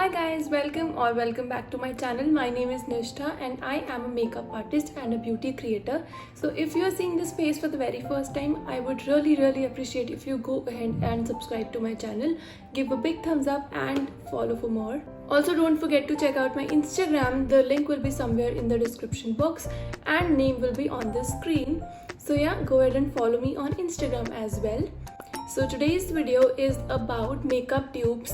Hi guys, welcome back to my channel. My name is Nishtha and I am a makeup artist and a beauty creator. So if you are seeing this face for the very first time, I would really appreciate if you go ahead and subscribe to my channel, give a big thumbs up and follow for more. Also don't forget to check out my Instagram. The link will be somewhere in the description box and name will be on the screen. So yeah, go ahead and follow me on Instagram as well. So today's video is about makeup dupes,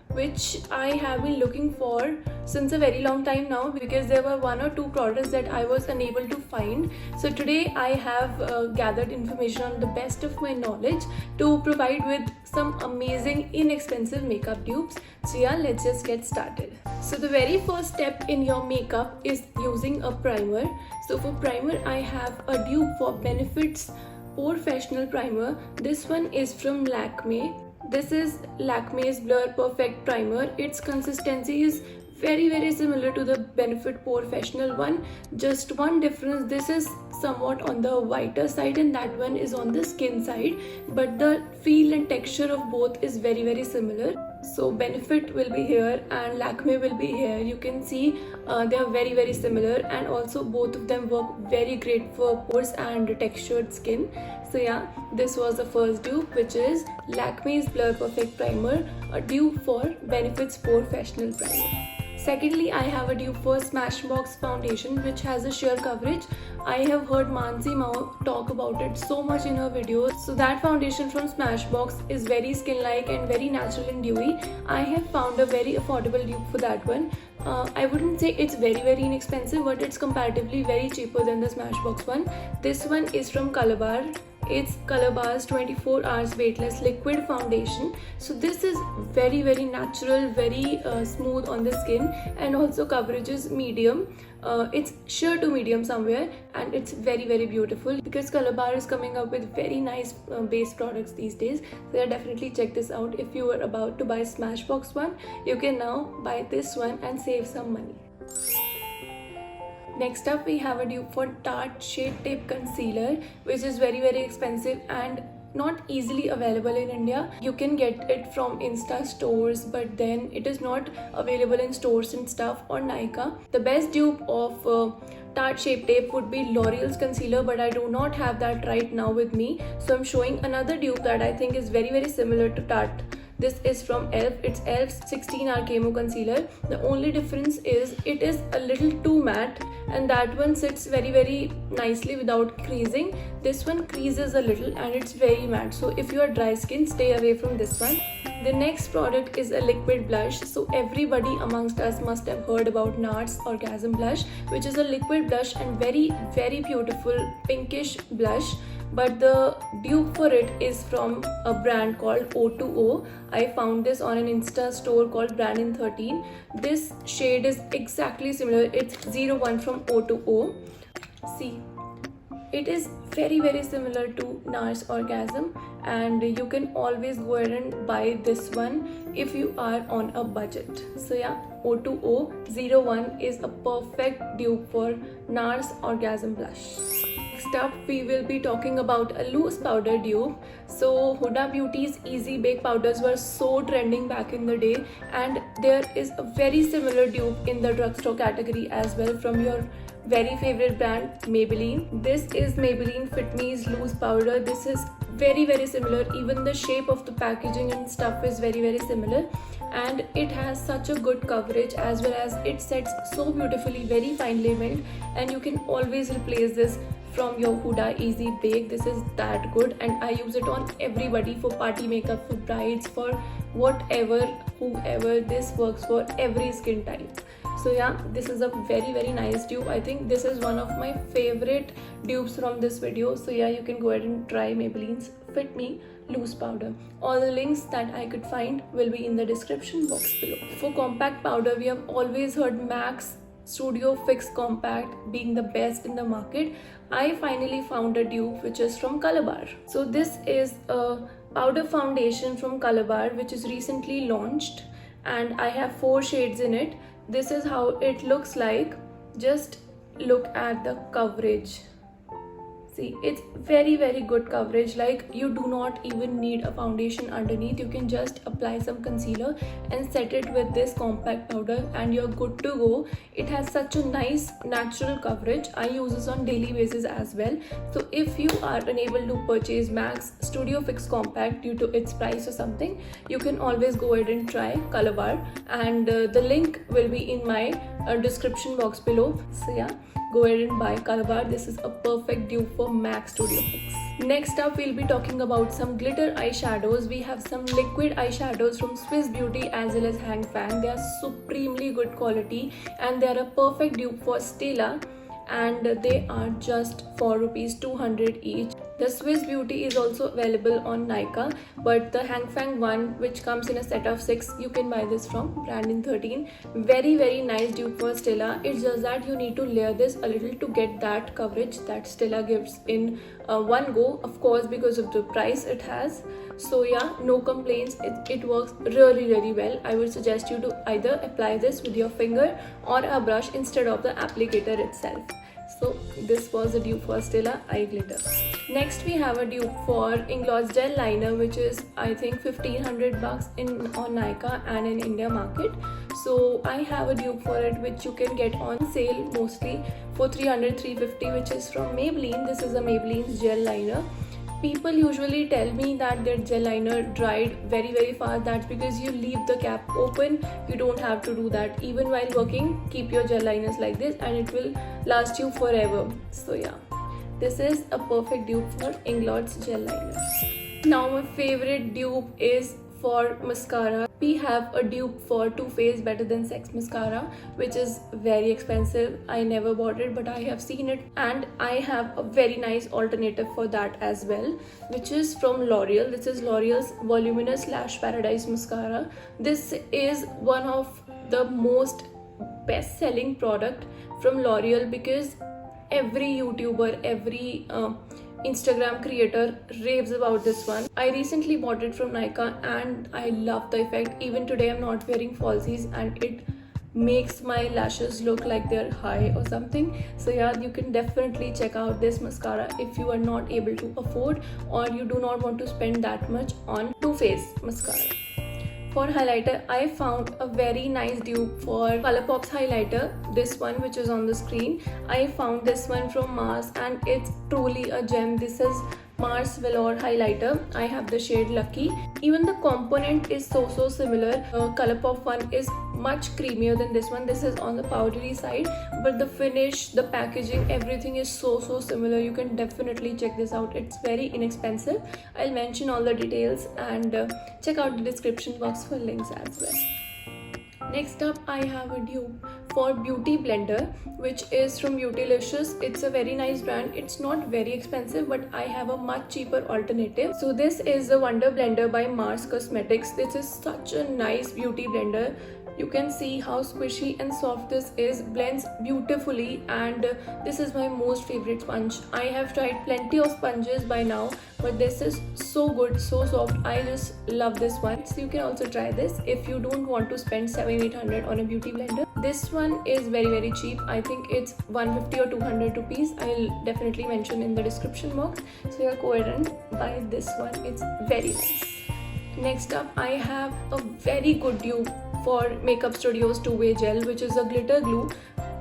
which I have been looking for since a very long time now because there were one or two products that I was unable to find. So today I have gathered information on the best of my knowledge to provide with some amazing inexpensive makeup dupes. So yeah, let's just get started. So the very first step in your makeup is using a primer. So for primer I have a dupe for Benefit's Professional Primer. This one is from Lakme. This is Lakme's Blur Perfect Primer. Its consistency is very similar to the Benefit Professional one. Just one difference, this is somewhat on the whiter side and that one is on the skin side, but the feel and texture of both is very similar. So Benefit will be here and Lakme will be here. You can see they are very similar, and also both of them work very great for pores and textured skin. So yeah, this was the first dupe, which is Lakme's Blur Perfect Primer, a dupe for Benefit's Professional Primer. Secondly, I have a dupe for Smashbox Foundation, which has a sheer coverage. I have heard Mansi Mao talk about it so much in her videos. So that foundation from Smashbox is very skin-like and very natural and dewy. I have found a very affordable dupe for that one. I wouldn't say it's very inexpensive, but it's comparatively very cheaper than the Smashbox one. This one is from Calabar. It's Calabar's 24 hours weightless liquid foundation. So this is very natural, very smooth on the skin, and also coverage is medium. It's sheer to medium somewhere, and it's very beautiful because Calabar is coming up with very nice base products these days. So yeah, definitely check this out. If you were about to buy Smashbox one, you can now buy this one and save some money. Next up, we have a dupe for Tarte Shade Tape Concealer, which is very expensive and not easily available in India. You can get it from Insta stores, but then it is not available in stores and stuff or Nykaa. The best dupe of Tarte Shape Tape would be L'Oreal's concealer, but I do not have that right now with me. So I'm showing another dupe that I think is very similar to Tarte. This is from e.l.f. It's e.l.f.'s 16-hour Camo Concealer. The only difference is it is a little too matte, and that one sits very nicely without creasing. This one creases a little and it's very matte. So if you are dry skin, stay away from this one. The next product is a liquid blush. So everybody amongst us must have heard about NARS Orgasm Blush, which is a liquid blush and very beautiful pinkish blush. But the dupe for it is from a brand called O2O. I found this on an Insta store called Brandon 13. This shade is exactly similar. It's 01 from O2O. See, it is very similar to NARS Orgasm, and you can always go ahead and buy this one if you are on a budget. So yeah, O2O 01 is a perfect dupe for NARS Orgasm Blush. Next up, we will be talking about a loose powder dupe. So Huda Beauty's Easy Bake powders were so trending back in the day, and there is a very similar dupe in the drugstore category as well from your very favorite brand Maybelline. This is Maybelline Fit Me's loose powder. This is very similar. Even the shape of the packaging and stuff is very similar, and it has such a good coverage as well as it sets so beautifully, very finely milled, and you can always replace this from your Huda Easy Bake. This is that good, and I use it on everybody for party makeup, for brides, for whatever, whoever. This works for every skin type. So yeah, this is a very nice dupe. I think this is one of my favorite dupes from this video. So yeah, you can go ahead and try Maybelline's Fit Me loose powder. All the links that I could find will be in the description box below. For compact powder, we have always heard MAC's Studio Fix Compact being the best in the market. I finally found a dupe which is from Calabar. So this is a powder foundation from Calabar which is recently launched, and I have 4 shades in it. This is how it looks like. Just look at the coverage. See, it's very good coverage. Like, you do not even need a foundation underneath. You can just apply some concealer and set it with this compact powder and you're good to go. It has such a nice natural coverage. I use this on daily basis as well. So if you are unable to purchase MAC's Studio Fix Compact due to its price or something, you can always go ahead and try Color Bar, and the link will be in my description box below. So yeah, go ahead and buy Color Bar. This is a perfect dupe for MAC Studio Fix. Next up, we'll be talking about some glitter eyeshadows. We have some liquid eyeshadows from Swiss Beauty as well as Hang Fang. They are supremely good quality and they are a perfect dupe for Stila, and they are just for rupees 200 each. The Swiss Beauty is also available on Nykaa, but the Hang Fang one, which comes in a set of 6, you can buy this from Brandon 13. Very nice dupe for Stila. It's just that you need to layer this a little to get that coverage that Stila gives in one go, of course, because of the price it has. So yeah, no complaints. It works really well. I would suggest you to either apply this with your finger or a brush instead of the applicator itself. So this was a dupe for Stila Eye Glitter. Next we have a dupe for Inglots Gel Liner, which is I think 1500 bucks on Nykaa and in India market. So I have a dupe for it which you can get on sale mostly for 300-350, which is from Maybelline. This is a Maybelline gel liner. People usually tell me that their gel liner dried very fast. That's because you leave the cap open. You don't have to do that. Even while working, keep your gel liners like this and it will last you forever. So yeah, this is a perfect dupe for Inglots gel liner. Now my favorite dupe is for mascara. We have a dupe for Too Faced Better Than Sex mascara, which is very expensive. I never bought it, but I have seen it, and I have a very nice alternative for that as well, which is from L'Oreal. This is L'Oreal's Voluminous Lash Paradise mascara. This is one of the most best-selling product from L'Oreal because every YouTuber, every Instagram creator raves about this one. I recently bought it from Nykaa and I love the effect. Even today I'm not wearing falsies and it makes my lashes look like they're high or something. So yeah, you can definitely check out this mascara if you are not able to afford or you do not want to spend that much on Too Faced mascara. For highlighter, I found a very nice dupe for Colourpop's highlighter, this one which is on the screen. I found this one from Mars and it's truly a gem. This is Mars Velour highlighter. I have the shade Lucky. Even the component is so similar. Colourpop one is much creamier than this one. This is on the powdery side, but the finish, the packaging, everything is so similar. You can definitely check this out. It's very inexpensive. I'll mention all the details and check out the description box for links as well. Next up, I have a dupe for Beauty Blender, which is from Beautylicious. It's a very nice brand. It's not very expensive, but I have a much cheaper alternative. So this is the Wonder Blender by Mars Cosmetics. This is such a nice beauty blender. You can see how squishy and soft this is, blends beautifully, and this is my most favorite sponge. I have tried plenty of sponges by now, but this is so good, so soft. I just love this one. So you can also try this if you don't want to spend 700-800 on a beauty blender. This one is very cheap. I think it's 150 or 200 rupees. I'll definitely mention in the description box. So yeah, go ahead and buy this one. It's very nice. Next up, I have a very good dupe for Makeup Studio's Two-Way Gel, which is a glitter glue.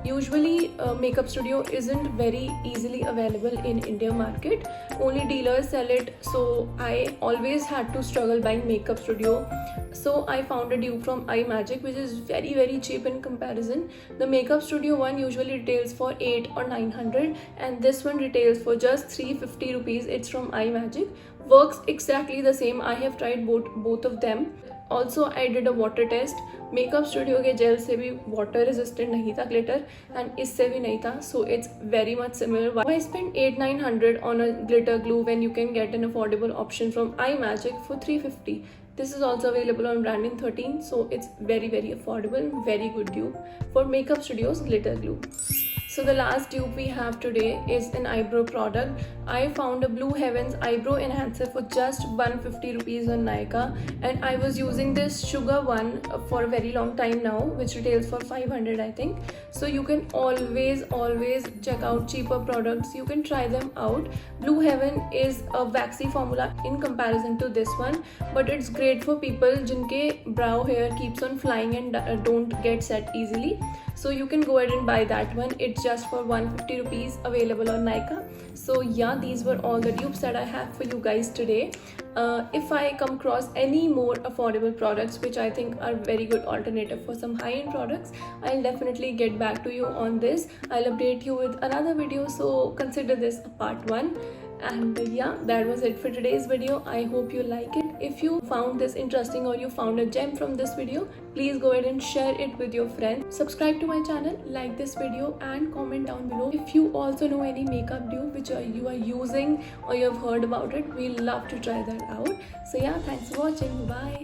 Usually Makeup Studio isn't very easily available in India market. Only dealers sell it, so I always had to struggle buying Makeup Studio. So I found a dupe from iMagic, which is very cheap in comparison. The Makeup Studio one usually retails for 800 or 900 and this one retails for just 350 rupees. It's from iMagic. Works exactly the same. I have tried both of them. Also, I did a water test. Makeup Studio के jail से भी water resistant नहीं था glitter and इससे भी नहीं था, so it's very much similar. Why spend 800-900 on a glitter glue when you can get an affordable option from iMagic for 350? This is also available on Brandon 13, so it's very affordable, very good dupe for Makeup Studio's glitter glue. So the last dupe we have today is an eyebrow product. I found a Blue Heavens eyebrow enhancer for just 150 rupees on Nykaa, and I was using this Sugar one for a very long time now, which retails for 500 I think. So you can always check out cheaper products. You can try them out. Blue Heaven is a waxy formula in comparison to this one, but it's great for people jinke brow hair keeps on flying and don't get set easily. So you can go ahead and buy that one. It's just for 150 rupees, available on Nykaa. So yeah, these were all the dupes that I have for you guys today. If I come across any more affordable products which I think are very good alternative for some high-end products, I'll definitely get back to you on this. I'll update you with another video, so consider this a part 1. And yeah, that was it for today's video. I hope you like it. If you found this interesting or you found a gem from this video, please go ahead and share it with your friends. Subscribe to my channel, like this video, and comment down below if you also know any makeup dupe which you are using or you have heard about it. We'll love to try that out. So yeah, thanks for watching. Bye.